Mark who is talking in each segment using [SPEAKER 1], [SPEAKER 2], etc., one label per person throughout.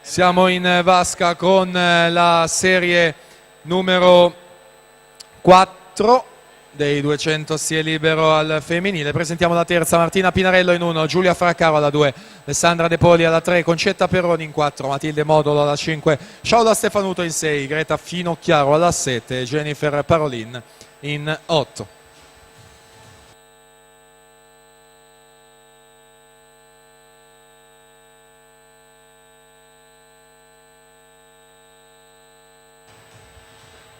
[SPEAKER 1] Siamo in vasca con la serie numero 4 dei 200 stie libero al femminile. Presentiamo la terza: Martina Pinarello in 1, Giulia Fraccaro alla 2, Alessandra De Poli alla 3, Concetta Perroni in 4, Matilde Modolo alla 5, Sciaula Stefanuto in 6, Greta Finocchiaro alla 7 e Jennifer Parolin in 8.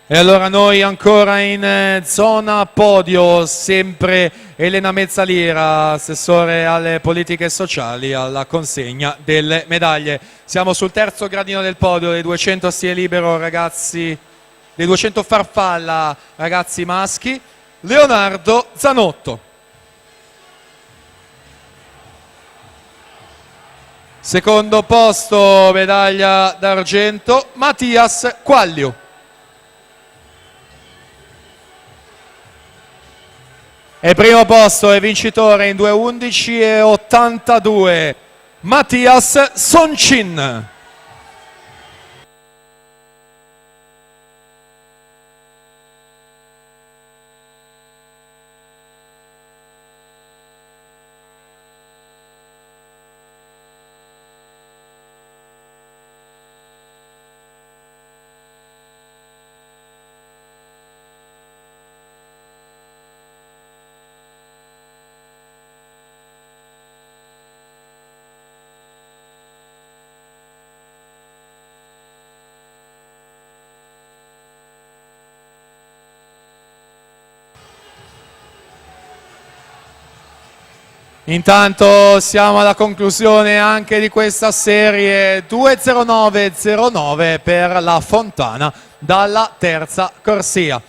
[SPEAKER 1] E allora noi ancora in zona podio, sempre Elena Mezzaliera, assessore alle politiche sociali, alla consegna delle medaglie. Siamo sul terzo gradino del podio dei 200 stie libero ragazzi, dei 200 farfalla ragazzi maschi, Leonardo Zanotto. Secondo posto, medaglia d'argento, Mattias Quaglio. E primo posto e vincitore in 2:11 e 82, Mattias Soncin. Intanto siamo alla conclusione anche di questa serie 2:09:09 per la Fontana dalla terza corsia.